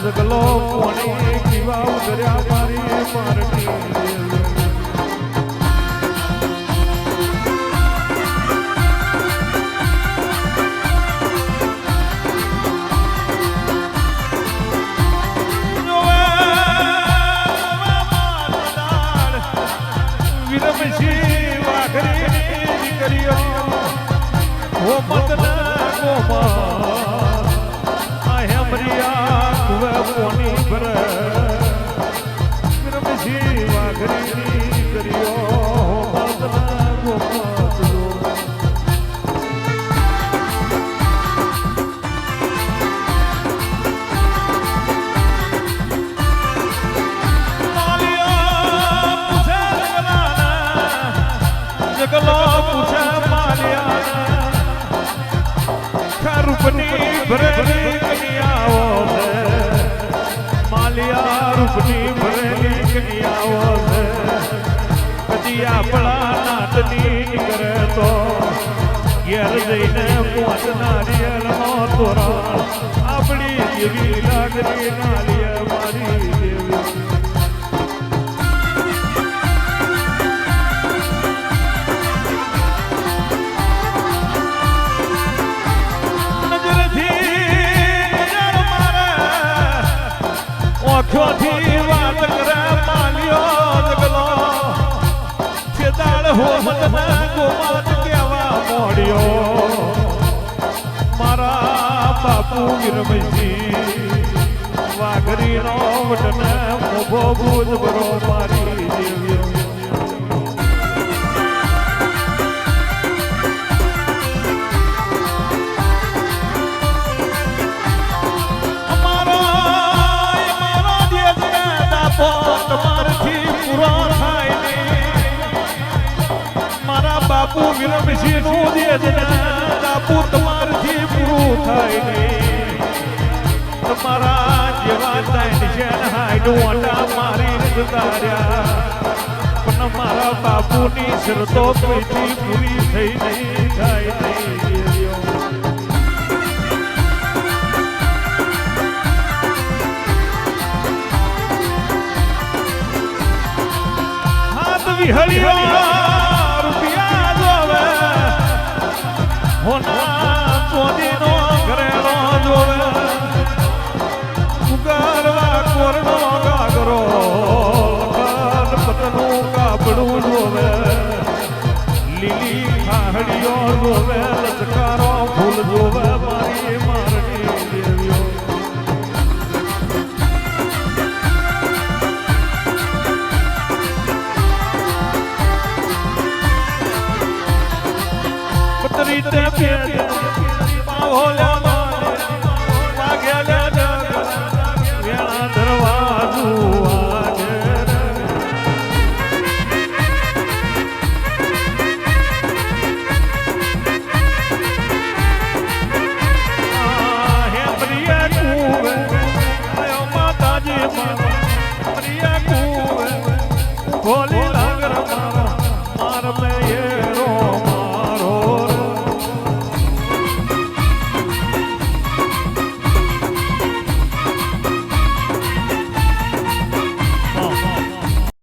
જગલો કોણી પીવા ઉતર્યા મારી મારતી વિરમશી વાઘરી દીકરીઓ હો મતના ગોમા આ હેમરિયા કુવે કોની ભરે વિરમશી વાઘરી દીકરીઓ હો મતના ગોમા જગલો પૂછે માલિયા રૂપની ભરેલી કન્યાઓ છે માલિયા રૂપની ભરેલી કન્યાઓ છે કદી આપણા નાતની કરે તો ઘેર જઈને પહોંચનારી નો તોરણ આપણી જેવી લાગણી નાલિયા મારી દેવી ઓઠોથી વાત કરે માલ્યો જગલો છેદાળ હો મતના ગોમાત કેવા મોડ્યો મારા બાપુ વિરમશી વાઘરીનો વટને મોભો ભૂજ બરો મારી દેવી તમારથી પૂરો થાય મારા બાપુ વિરમશી નું દેજ બાપુ તમારથી પૂરું થાય નહીં તમારા જેવા ટેન્શન હાઈડું આટા મારી જતાર્યા પણ મારા બાપુની શરતો કોઈથી પૂરી થઈ નહીં થાય નહીં વિહળિયો રૂપિયા જોવે હોના ચોદીનો ઘરેલો જોવે ઉગારવા કોરનો ગાગરો પતનું કાપડું જોવે લીલી ખાહડીઓ જોવે લચકારો ફૂલ જોવે મારી મારણી દેવીઓ રીતે પાવોલા